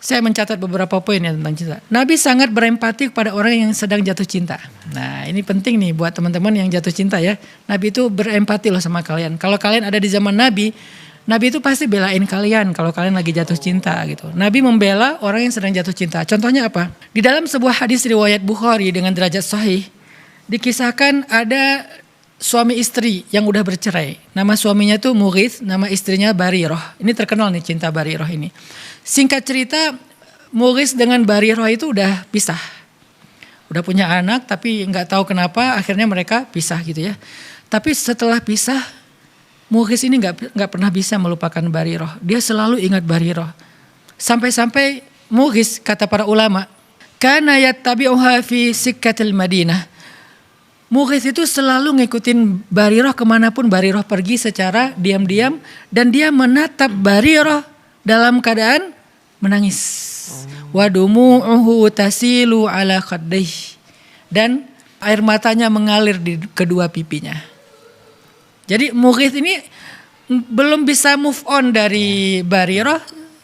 Saya mencatat beberapa poin ya tentang cinta. Nabi sangat berempati kepada orang yang sedang jatuh cinta. Nah ini penting nih buat teman-teman yang jatuh cinta ya. Nabi itu berempati loh sama kalian. Kalau kalian ada di zaman Nabi itu pasti belain kalian kalau kalian lagi jatuh cinta gitu. Nabi membela orang yang sedang jatuh cinta. Contohnya apa? Di dalam sebuah hadis riwayat Bukhari dengan derajat sahih, dikisahkan ada suami istri yang udah bercerai. Nama suaminya tuh Mughith, nama istrinya Barirah. Ini terkenal nih cinta Barirah ini. Singkat cerita, Mughith dengan Barirah itu udah pisah. Udah punya anak tapi nggak tahu kenapa akhirnya mereka pisah gitu ya. Tapi setelah pisah, Mughith ini nggak pernah bisa melupakan Barirah. Dia selalu ingat Barirah. Sampai-sampai Mughith kata para ulama, kana yattabi'uha fi sikkatil Madinah. Mughith itu selalu ngikutin Barirah kemanapun Barirah pergi secara diam-diam. Dan dia menatap Barirah dalam keadaan menangis. Wa dumu'uhu tasilu ala khaddih. Dan air matanya mengalir di kedua pipinya. Jadi Mughith ini belum bisa move on dari Barirah.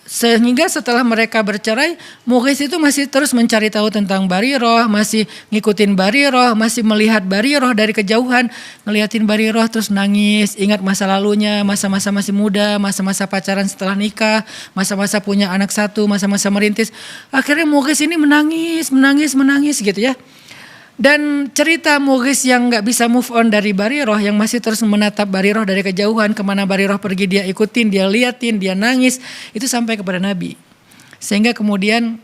Sehingga setelah mereka bercerai, Mughith itu masih terus mencari tahu tentang Barirah, masih ngikutin Barirah, masih melihat Barirah dari kejauhan, ngeliatin Barirah terus nangis, ingat masa lalunya, masa-masa masih muda, masa-masa pacaran setelah nikah, masa-masa punya anak satu, masa-masa merintis. Akhirnya Mughith ini menangis gitu ya. Dan cerita Mughith yang gak bisa move on dari Barirah, yang masih terus menatap Barirah dari kejauhan, kemana Barirah pergi dia ikutin, dia liatin, dia nangis, itu sampai kepada Nabi. Sehingga kemudian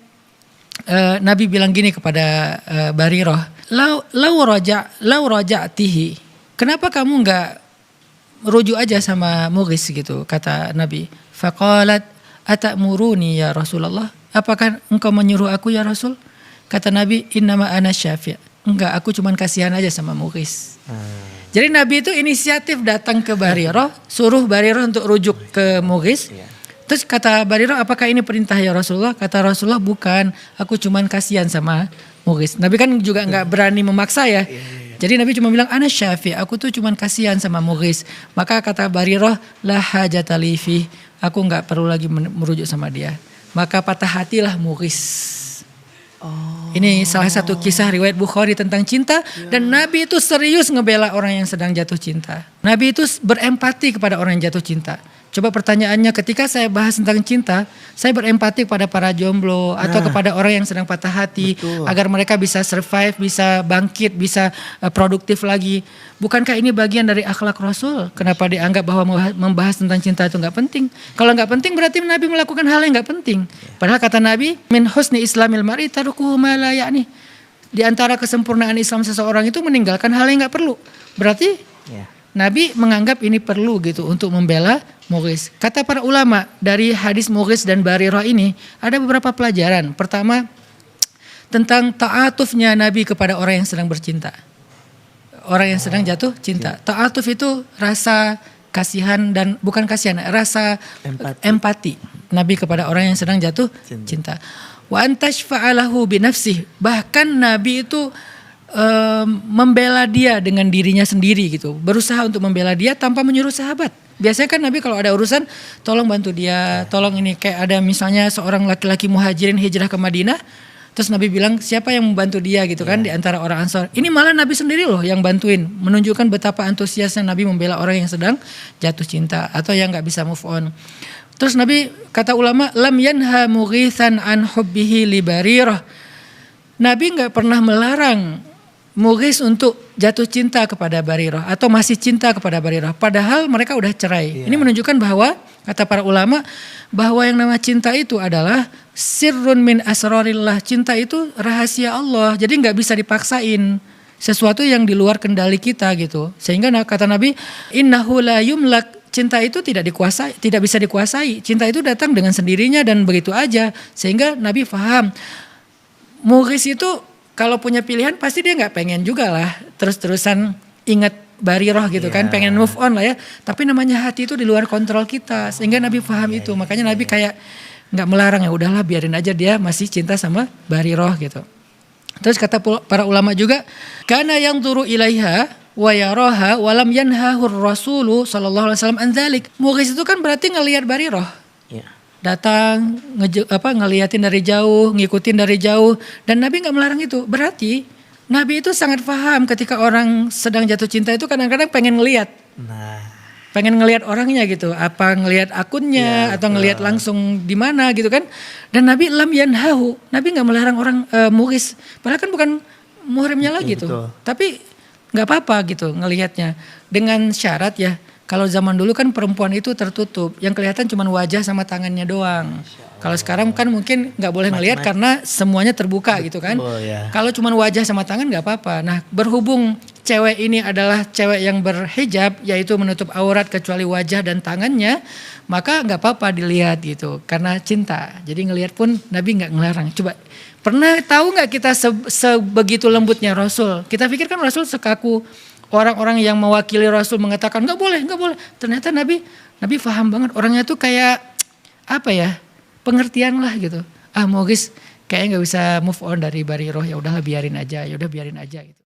Nabi bilang gini kepada Barirah, lau raja'tihi, kenapa kamu gak rujuk aja sama Mughith gitu, kata Nabi. Faqalat atamuruni ya Rasulullah, apakah engkau menyuruh aku ya Rasul? Kata Nabi, innama ana syafi'. Enggak, aku cuman kasihan aja sama Mughith. Jadi Nabi itu inisiatif datang ke Barirah, suruh Barirah untuk rujuk ke Mughith. Terus kata Barirah, apakah ini perintah ya Rasulullah? Kata Rasulullah, bukan, aku cuman kasihan sama Mughith. Nabi kan juga enggak berani memaksa ya. Jadi Nabi cuma bilang, ana syafi', aku tuh cuman kasihan sama Mughith. Maka kata Barirah, la hajata li fi, aku enggak perlu lagi merujuk sama dia. Maka patah hatilah Mughith. Ini salah satu kisah riwayat Bukhari tentang cinta. Dan Nabi itu serius ngebela orang yang sedang jatuh cinta. Nabi itu berempati kepada orang yang jatuh cinta. Coba pertanyaannya, ketika saya bahas tentang cinta, saya berempati kepada para jomblo atau kepada orang yang sedang patah hati. Betul. Agar mereka bisa survive, bisa bangkit, bisa produktif lagi. Bukankah ini bagian dari akhlak Rasul? Kenapa dianggap bahwa membahas tentang cinta itu gak penting? Kalau gak penting berarti Nabi melakukan hal yang gak penting. Padahal kata Nabi, min husni islamil mar'i tarukuhu ma la ya'ni. Di antara kesempurnaan Islam seseorang itu meninggalkan hal yang gak perlu. Berarti Nabi menganggap ini perlu gitu untuk membela Mughith. Kata para ulama, dari hadis Mughith dan Barirah ini ada beberapa pelajaran. Pertama, tentang ta'atufnya Nabi kepada orang yang sedang bercinta. Orang yang sedang jatuh cinta. Ta'atuf itu rasa kasihan dan bukan kasihan, rasa empati Nabi kepada orang yang sedang jatuh cinta. Wa antashfa'alahu binafsih. Bahkan Nabi itu membela dia dengan dirinya sendiri gitu. Berusaha untuk membela dia tanpa menyuruh sahabat. Biasanya kan Nabi kalau ada urusan, tolong bantu dia, tolong ini. Kayak ada misalnya seorang laki-laki muhajirin hijrah ke Madinah, terus Nabi bilang siapa yang membantu dia gitu kan di antara orang Ansor. Ini malah Nabi sendiri loh yang bantuin. Menunjukkan betapa antusiasnya Nabi membela orang yang sedang jatuh cinta atau yang gak bisa move on. Terus Nabi, kata ulama, lam yanha Mughithan an hubbihi li Barirah. Nabi gak pernah melarang Mughith untuk jatuh cinta kepada Barirah atau masih cinta kepada Barirah. Padahal mereka udah cerai. Ini menunjukkan bahwa, kata para ulama, bahwa yang nama cinta itu adalah sirrun min asrarillah. Cinta itu rahasia Allah. Jadi gak bisa dipaksain. Sesuatu yang di luar kendali kita gitu. Sehingga kata Nabi, innahu la yumlak. Cinta itu tidak dikuasai, tidak bisa dikuasai. Cinta itu datang dengan sendirinya dan begitu aja. Sehingga Nabi faham. Mughith itu kalau punya pilihan pasti dia gak pengen juga lah terus-terusan ingat Barirah gitu kan, pengen move on lah ya. Tapi namanya hati itu di luar kontrol kita, sehingga Nabi paham itu. Makanya Nabi kayak gak melarang, ya udahlah biarin aja dia masih cinta sama Barirah gitu. Terus kata para ulama juga, kana yang turu ilaiha wa yaraha walam yanhahur rasulu sallallahu alaihi wasallam an dzalik. Mughith itu kan berarti ngelihat Barirah. datang ngeliatin dari jauh, ngikutin dari jauh, dan Nabi nggak melarang itu. Berarti Nabi itu sangat paham ketika orang sedang jatuh cinta itu kadang-kadang pengen ngeliat. Nah, Pengen ngelihat orangnya gitu, apa ngelihat akunnya atau ngelihat langsung di mana gitu kan. Dan Nabi lam yanhahu, Nabi nggak melarang orang muhis, padahal kan bukan muhrimnya lagi tuh. betul. Tapi nggak apa-apa gitu ngelihatnya dengan syarat ya. Kalau zaman dulu kan perempuan itu tertutup, yang kelihatan cuma wajah sama tangannya doang. Kalau sekarang kan mungkin nggak boleh ngelihat karena semuanya terbuka gitu kan. Ya. Kalau cuma wajah sama tangan nggak apa-apa. Nah, berhubung cewek ini adalah cewek yang berhijab, yaitu menutup aurat kecuali wajah dan tangannya, maka nggak apa-apa dilihat gitu, karena cinta. Jadi ngelihat pun Nabi nggak ngelarang. Coba, pernah tahu nggak kita sebegitu lembutnya Rasul? Kita pikir kan Rasul sekaku orang-orang yang mewakili Rasul mengatakan nggak boleh, nggak boleh. Ternyata Nabi paham banget. Orangnya tuh kayak apa ya? Pengertian lah gitu. Mogis kayaknya nggak bisa move on dari Bariroh, ya udahlah biarin aja gitu.